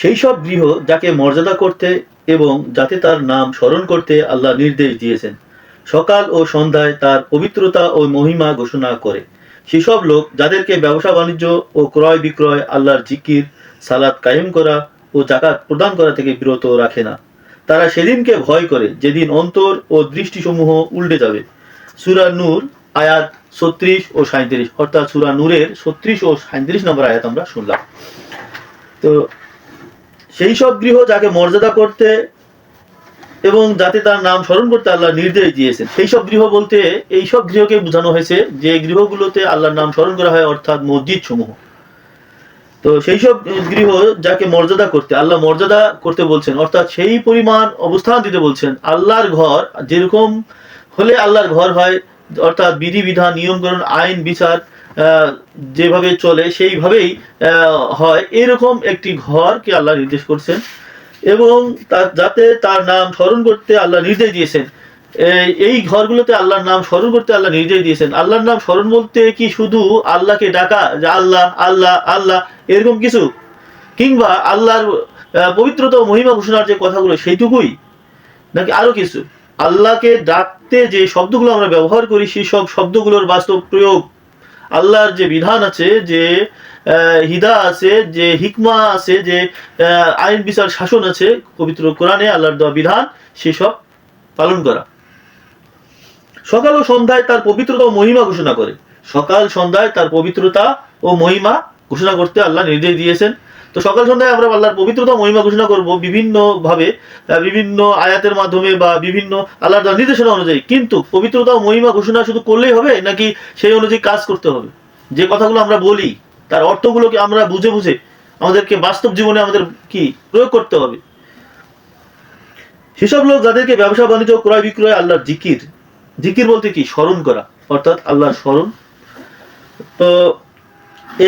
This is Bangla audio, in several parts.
সেই সব গৃহ যাকে মর্যাদা করতে এবং যাতে তার নাম স্মরণ করতে আল্লাহ নির্দেশ দিয়েছেন, সকাল ও সন্ধ্যায় তার পবিত্রতা ও মহিমা ঘোষণা করে। সেসব লোক যাদেরকে ব্যবসা বাণিজ্য ও ক্রয় বিক্রয়, আল্লাহর জিকির, সালাত কায়েম করা ও জাকাত প্রদান করা থেকে বিরত রাখে না, তারা সেদিনকে ভয় করে যেদিন অন্তর ও দৃষ্টিসমূহ উল্টে যাবে। সূরা নূর আয়াত ৩৬ ও ৩৭, অর্থাৎ সূরা নূরের ৩৬ ও ৩৭ নম্বর আয়াত আমরা শুনলাম। তো সেই সব গৃহ যাকে মর্যাদা করতে এবং যাতে তার নাম স্মরণ করতে আল্লাহ নির্দেশ দিয়েছেন। সেই সব গৃহ বলতে এই সব গৃহকে বোঝানো হয়েছে যে গৃহগুলোতে আল্লাহর নাম স্মরণ করা হয়, অর্থাৎ মসজিদ সমূহ। তো সেই সব গৃহ যাকে মর্যাদা করতে আল্লাহ মর্যাদা করতে বলছেন, অর্থাৎ সেই পরিমাণ অবস্থান দিতে বলছেন। আল্লাহর ঘর যেরকম হলে আল্লাহর ঘর হয়, অর্থাৎ বিধিবিধান, নিয়মকানুন, আইন বিচার যেভাবে চলে সেইভাবেই হয়, এরকম একটি ঘরকে আল্লাহ নির্দেশ করছেন। এবং যাতে তার নাম স্মরণ করতে আল্লাহ নির্দেশ দিয়েছেন। এই ঘরগুলোতে আল্লাহর নাম স্মরণ করতে আল্লাহ নির্দেশ দিয়েছেন। আল্লাহর নাম স্মরণ বলতে কি শুধু আল্লাহকে ডাকা, যে আল্লাহ আল্লাহ আল্লাহ এরকম কিছু, কিংবা আল্লাহর পবিত্রতা ও মহিমা ঘোষণার যে কথাগুলো সেইটুকুই, নাকি আরো কিছু? আল্লাহকে ডাকতে যে শব্দগুলো আমরা ব্যবহার করি সেই সব শব্দগুলোর বাস্তব প্রয়োগ, আল্লাহর যে বিধান আছে, যে হিদা আছে, যে হিকমা আছে, যে আইন বিচার শাসন আছে পবিত্র কোরআনে, আল্লাহর দেওয়া বিধান, সেসব পালন করা। সকাল ও সন্ধ্যায় তার পবিত্রতা ও মহিমা ঘোষণা করে। সকাল সন্ধ্যায় তার পবিত্রতা ও মহিমা ঘোষণা করতে আল্লাহ নির্দেশ দিয়েছেন। তো সকাল সন্ধ্যায় আমরা আল্লাহর পবিত্রতা মহিমা ঘোষণা করব বিভিন্ন ভাবে, বিভিন্ন আয়াতের মাধ্যমে বা বিভিন্ন আল্লাহর দেওয়া নির্দেশনা অনুযায়ী। কিন্তু পবিত্রতা ও মহিমা ঘোষণা শুধু করলেই হবে, নাকি সেই অনুযায়ী কাজ করতে হবে? যে কথাগুলো আমরা বলি তার অর্থগুলোকে আমরা বুঝে বুঝে আমাদেরকে বাস্তব জীবনে আমাদের কি প্রয়োগ করতে হবে। সেসব লোক যাদেরকে ব্যবসা বাণিজ্য, ক্রয় বিক্রয়, আল্লাহর জিকির, জিকির বলতে কি স্মরণ করা, অর্থাৎ আল্লাহর স্মরণ। তো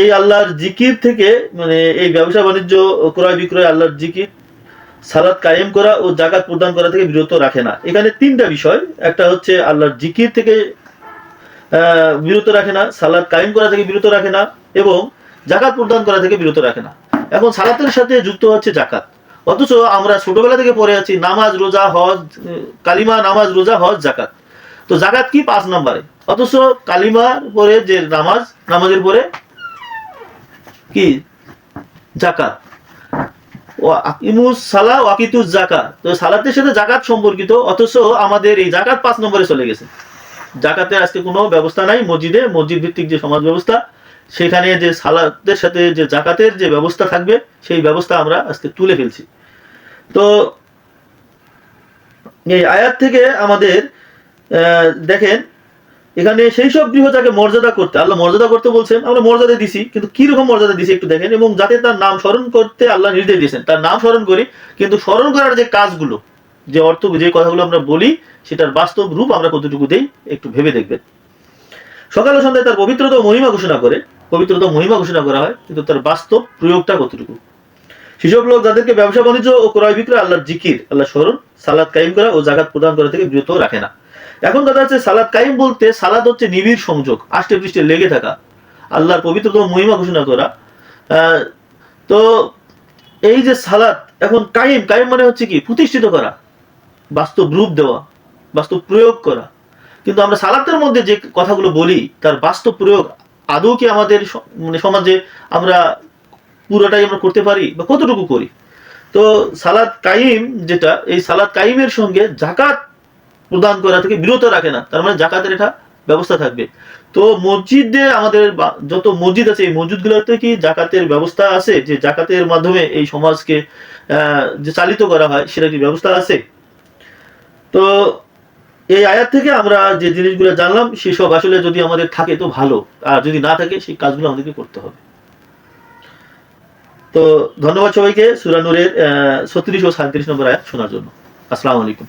এই আল্লাহর জিকির থেকে, মানে এই ব্যবসা বাণিজ্য, ক্রয় বিক্রয়, আল্লাহর জিকির, সালাত কায়েম করা ও জাকাত প্রদান করা থেকে বিরত রাখে না। এখানে তিনটা বিষয়। একটা হচ্ছে আল্লাহর জিকির থেকে বিরত রাখে না, সালাত কায়েম করা থেকে বিরত রাখে না, এবং জাকাত প্রদান করা থেকে বিরত রাখে না। এখন সালাতের সাথে যুক্ত হচ্ছে জাকাত। অথচ আমরা ছোটবেলা থেকে পড়ে আছি নামাজ, রোজা, হজ, কালিমা, নামাজ, রোজা, হজ, জাকাত। তো জাকাত কি 5 নম্বরে, অথচ কালিমার পরে যে নামাজ, নামাজের পরে কি জাকাত। তো সালাতের সাথে জাকাত সম্পর্কিত, অথচ আমাদের এই জাকাত 5 নম্বরে চলে গেছে। জাকাতের আজকে কোনো ব্যবস্থা নাই মসজিদে। মসজিদ ভিত্তিক যে সমাজ ব্যবস্থা, সেখানে যে সালাতের সাথে যে জাকাতের যে ব্যবস্থা থাকবে, সেই ব্যবস্থা আমরা আজকে তুলে ফেলছি। তো এই আয়াত থেকে আমাদের দেখেন, এখানে সেই সব গৃহ যাকে মর্যাদা করতে আল্লাহ মর্যাদা করতে বলছেন, আমরা মর্যাদা দিছি, কিন্তু কিরকম মর্যাদা দিছি একটু দেখেন। এবং যাতে তার নাম স্মরণ করতে আল্লাহ নির্দেশ দিয়েছেন। তার নাম স্মরণ করি, কিন্তু স্মরণ করার যে কাজগুলো, যে অর্থ, যে কথাগুলো আমরা বলি, সেটার বাস্তব রূপ আমরা কতটুকু দেই একটু ভেবে দেখবেন। সকাল ও সন্ধ্যায় তার পবিত্রতা ও মহিমা ঘোষণা করে। পবিত্রতা মহিমা ঘোষণা করা হয়, কিন্তু তার বাস্তব প্রয়োগটা কতটুকু? সেসব লোক যাদেরকে ব্যবসা বাণিজ্য ও ক্রয় বিক্রয়, আল্লাহর জিকির, আল্লাহর স্মরণ, সালাত কায়েম করা ও জাকাত প্রদান করা থেকে বিরত রাখে না। এখন কথা হচ্ছে, সালাত কায়েম বলতে সালাত হচ্ছে নিবিড় সংযোগ, আষ্টে পৃষ্ঠে লেগে থাকা, আল্লাহর পবিত্রতা ও মহিমা ঘোষণা করা। তো এই যে সালাত, এখন কায়েম, কায়েম মানে হচ্ছে কি প্রতিষ্ঠিত করা, বাস্তব রূপ দেওয়া, বাস্তব প্রয়োগ করা। কিন্তু আমরা সালাতের মধ্যে যে কথাগুলো বলি তার বাস্তব প্রয়োগ আদৌ কি আমাদের মানে সমাজে আমরা পুরোটাই আমরা করতে পারি, বা কতটুকু করি? তো সালাত কায়েম যেটা, এই সালাত কায়েমের সঙ্গে জাকাত প্রদান করা থেকে বিরত রাখে না। তার মানে জাকাতের এটা ব্যবস্থা থাকবে। তো মসজিদে আমাদের যত মসজিদ আছে, এই মসজিদগুলোতে কি জাকাতের ব্যবস্থা আছে? যে জাকাতের মাধ্যমে এই সমাজকে যে চালিত করা হয়, সেটা কি ব্যবস্থা আছে? তো এই আয়াত থেকে আমরা যে জিনিসগুলো জানলাম, সেসব আসলে যদি আমাদের থাকে তো ভালো, আর যদি না থাকে সেই কাজগুলো আমাদেরকে করতে হবে। তো ধন্যবাদ সবাইকে সূরা নূরের 36 ও 37 নম্বর আয়াত শোনার জন্য। আসসালামু আলাইকুম।